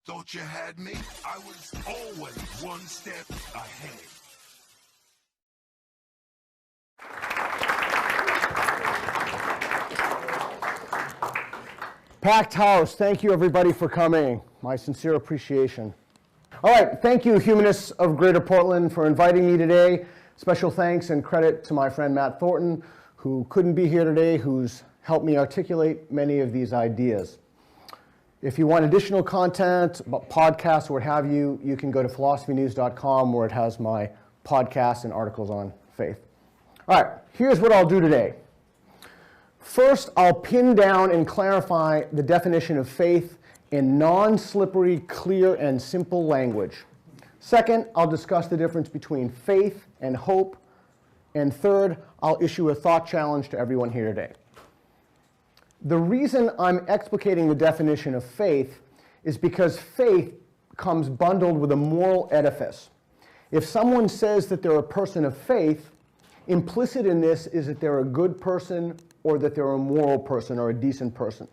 Thought you had me? I was always one step ahead. Packed house. Thank you, everybody, for coming. My sincere appreciation. All right. Thank you, Humanists of Greater Portland, for inviting me today. Special thanks and credit to my friend Matt Thornton, who couldn't be here today, who's helped me articulate many of these ideas. If you want additional content, podcasts, or what have you, you can go to philosophynews.com, where it has my podcasts and articles on faith. All right. Here's what I'll do today. First, I'll pin down and clarify the definition of faith in non-slippery, clear, and simple language. Second, I'll discuss the difference between faith and hope. And third, I'll issue a thought challenge to everyone here today. The reason I'm explicating the definition of faith is because faith comes bundled with a moral edifice. If someone says that they're a person of faith, implicit in this is that they're a good person or that they're a moral person or a decent person.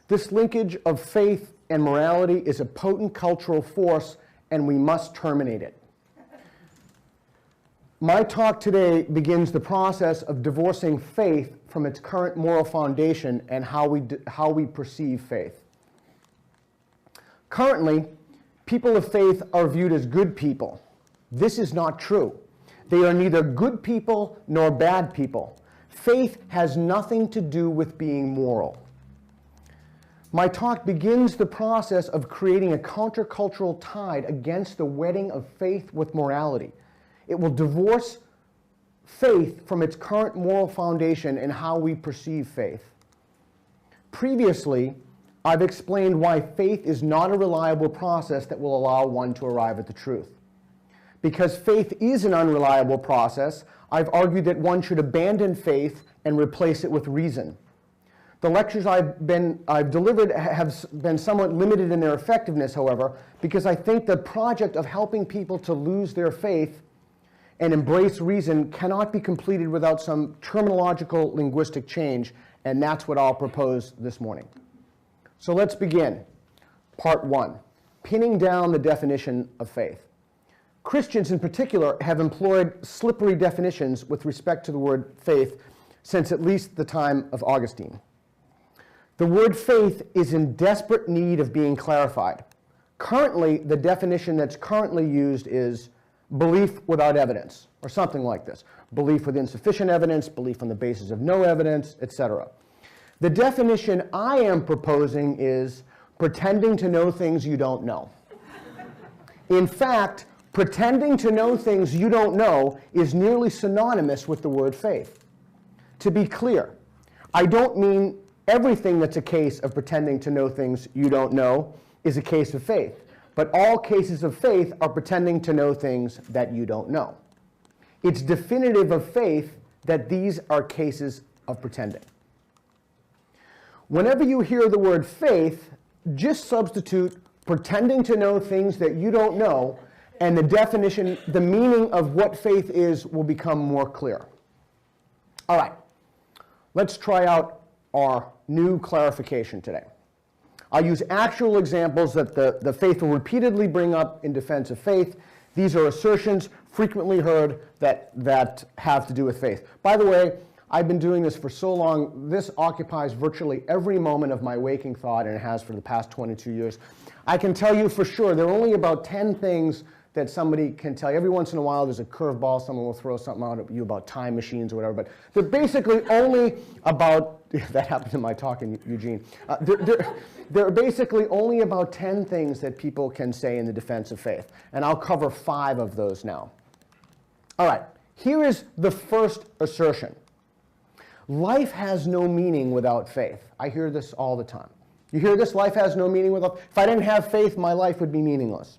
This linkage of faith and morality is a potent cultural force, and we must terminate it. My talk today begins the process of divorcing faith from its current moral foundation and how we perceive faith. Currently, people of faith are viewed as good people. This is not true. They are neither good people nor bad people. Faith has nothing to do with being moral. My talk begins the process of creating a countercultural tide against the wedding of faith with morality. It will divorce faith from its current moral foundation and how we perceive faith. Previously, I've explained why faith is not a reliable process that will allow one to arrive at the truth. Because faith is an unreliable process, I've argued that one should abandon faith and replace it with reason. The lectures I've delivered have been somewhat limited in their effectiveness, however, because I think the project of helping people to lose their faith and embrace reason cannot be completed without some terminological linguistic change, and that's what I'll propose this morning. So let's begin. Part 1, pinning down the definition of faith. Christians in particular have employed slippery definitions with respect to the word faith since at least the time of Augustine. The word faith is in desperate need of being clarified. Currently, the definition that's currently used is belief without evidence, or something like this. Belief with insufficient evidence, belief on the basis of no evidence, etc. The definition I am proposing is pretending to know things you don't know. In fact, pretending to know things you don't know is nearly synonymous with the word faith. To be clear, I don't mean everything that's a case of pretending to know things you don't know is a case of faith, but all cases of faith are pretending to know things that you don't know. It's definitive of faith that these are cases of pretending. Whenever you hear the word faith, just substitute pretending to know things that you don't know, and the definition, the meaning of what faith is will become more clear. All right, let's try out our new clarification today. I'll use actual examples that the faithful repeatedly bring up in defense of faith. These are assertions frequently heard that have to do with faith. By the way, I've been doing this for so long, this occupies virtually every moment of my waking thought, and it has for the past 22 years. I can tell you for sure there are only about 10 things that somebody can tell you. Every once in a while there's a curveball, someone will throw something out at you about time machines or whatever, but they're basically only about, that happened in my talk in Eugene, there are basically only about 10 things that people can say in the defense of faith, and I'll cover 5 of those now. All right, here is the first assertion. Life has no meaning without faith. I hear this all the time. You hear this? Life has no meaning without, if I didn't have faith, my life would be meaningless.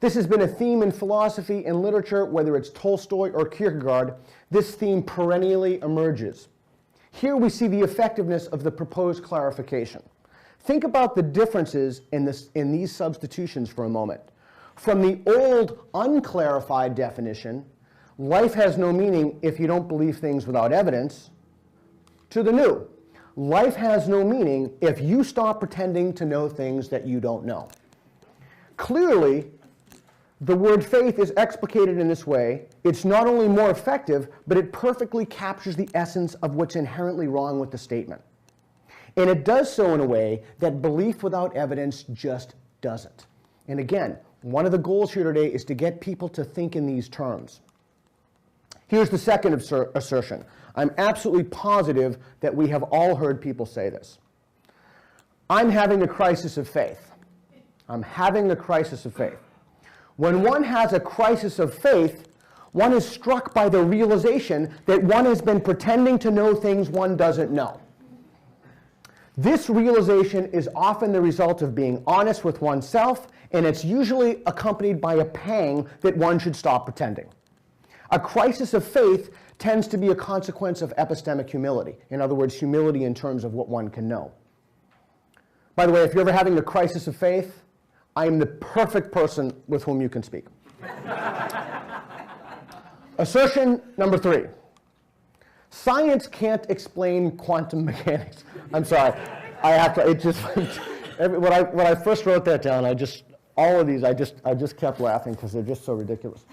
This has been a theme in philosophy and literature, whether it's Tolstoy or Kierkegaard. This theme perennially emerges. Here we see the effectiveness of the proposed clarification. Think about the differences in these substitutions for a moment. From the old, unclarified definition, life has no meaning if you don't believe things without evidence, to the new, life has no meaning if you stop pretending to know things that you don't know. Clearly, the word faith is explicated in this way. It's not only more effective, but it perfectly captures the essence of what's inherently wrong with the statement. And it does so in a way that belief without evidence just doesn't. And again, one of the goals here today is to get people to think in these terms. Here's the second assertion. I'm absolutely positive that we have all heard people say this. I'm having a crisis of faith. I'm having a crisis of faith. When one has a crisis of faith, one is struck by the realization that one has been pretending to know things one doesn't know. This realization is often the result of being honest with oneself, and it's usually accompanied by a pang that one should stop pretending. A crisis of faith tends to be a consequence of epistemic humility. In other words, humility in terms of what one can know. By the way, if you're ever having a crisis of faith, I am the perfect person with whom you can speak. Assertion number 3. Science can't explain quantum mechanics. I'm sorry. I have to, it just, when I first wrote that down, all of these, I just kept laughing because they're just so ridiculous.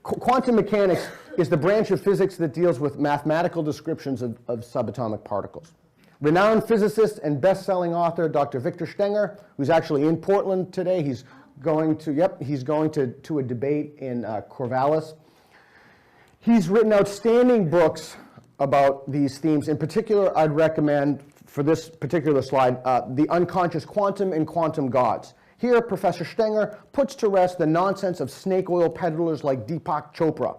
Quantum mechanics is the branch of physics that deals with mathematical descriptions of subatomic particles. Renowned physicist and best-selling author Dr. Victor Stenger, who's actually in Portland today, he's going to a debate in Corvallis. He's written outstanding books about these themes. In particular, I'd recommend, for this particular slide, The Unconscious Quantum and Quantum Gods. Here, Professor Stenger puts to rest the nonsense of snake oil peddlers like Deepak Chopra.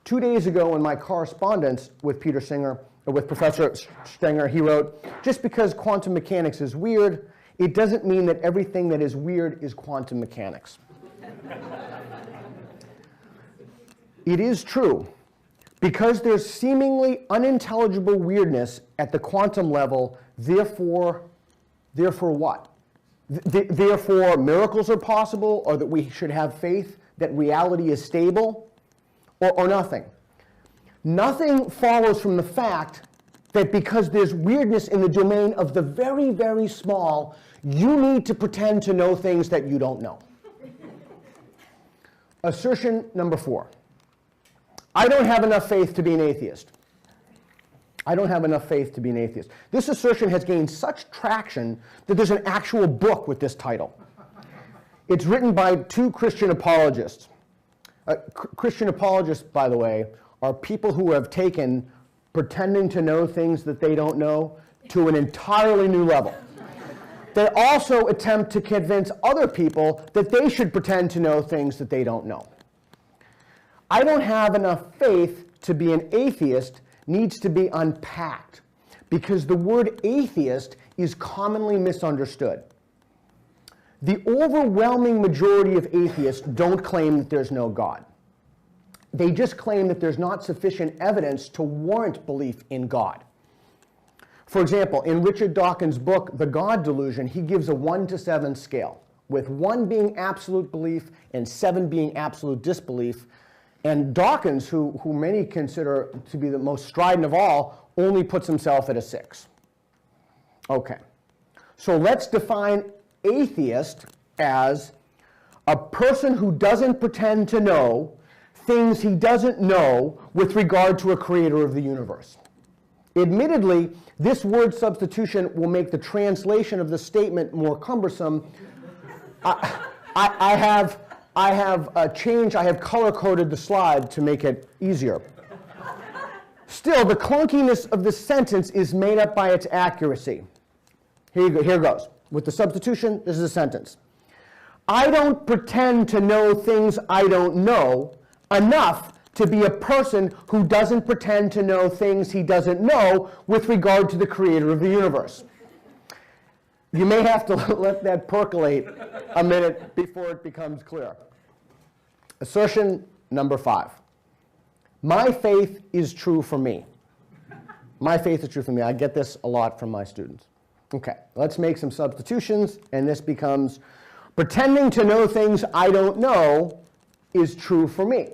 2 days ago in my correspondence with Professor Stenger, he wrote, "Just because quantum mechanics is weird, it doesn't mean that everything that is weird is quantum mechanics." It is true. Because there's seemingly unintelligible weirdness at the quantum level, therefore what? Therefore miracles are possible, or that we should have faith that reality is stable, or nothing. Nothing follows from the fact that because there's weirdness in the domain of the very, very small, you need to pretend to know things that you don't know. Assertion number 4. I don't have enough faith to be an atheist. I don't have enough faith to be an atheist. This assertion has gained such traction that there's an actual book with this title. It's written by 2 Christian apologists. Christian apologists, by the way, are people who have taken pretending to know things that they don't know to an entirely new level. They also attempt to convince other people that they should pretend to know things that they don't know. I don't have enough faith to be an atheist needs to be unpacked because the word atheist is commonly misunderstood. The overwhelming majority of atheists don't claim that there's no God. They just claim that there's not sufficient evidence to warrant belief in God. For example, in Richard Dawkins' book, The God Delusion, he gives a 1 to 7 scale, with 1 being absolute belief and 7 being absolute disbelief. And Dawkins, who many consider to be the most strident of all, only puts himself at a 6. Okay, so let's define atheist as a person who doesn't pretend to know things he doesn't know with regard to a creator of the universe. Admittedly, this word substitution will make the translation of the statement more cumbersome. I have color-coded the slide to make it easier. Still, the clunkiness of this sentence is made up by its accuracy. Here goes. With the substitution, this is a sentence. I don't pretend to know things I don't know enough to be a person who doesn't pretend to know things he doesn't know with regard to the creator of the universe. You may have to let that percolate a minute before it becomes clear. Assertion number 5. My faith is true for me. My faith is true for me. I get this a lot from my students. Okay, let's make some substitutions, and this becomes pretending to know things I don't know is true for me.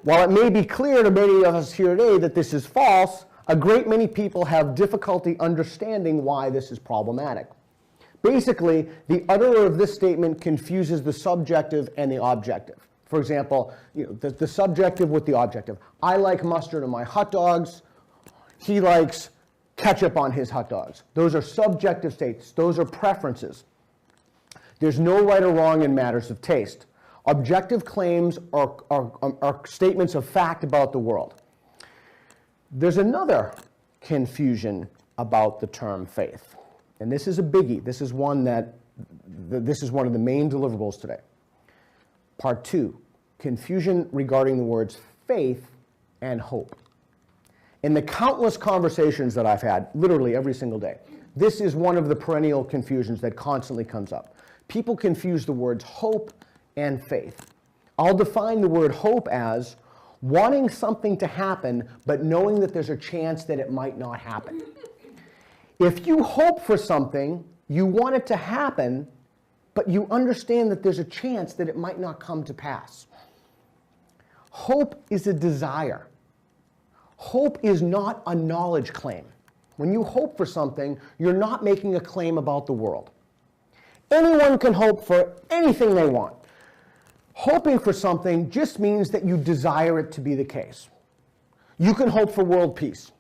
While it may be clear to many of us here today that this is false, a great many people have difficulty understanding why this is problematic. Basically, the utterer of this statement confuses the subjective and the objective. For example, the subjective with the objective. I like mustard on my hot dogs. He likes ketchup on his hot dogs. Those are subjective states. Those are preferences. There's no right or wrong in matters of taste. Objective claims are statements of fact about the world. There's another confusion about the term faith. And this is a biggie. This is one of the main deliverables today. Part 2, confusion regarding the words faith and hope. In the countless conversations that I've had, literally every single day, this is one of the perennial confusions that constantly comes up. People confuse the words hope and faith. I'll define the word hope as wanting something to happen, but knowing that there's a chance that it might not happen. If you hope for something, you want it to happen, but you understand that there's a chance that it might not come to pass. Hope is a desire. Hope is not a knowledge claim. When you hope for something, you're not making a claim about the world. Anyone can hope for anything they want. Hoping for something just means that you desire it to be the case. You can hope for world peace.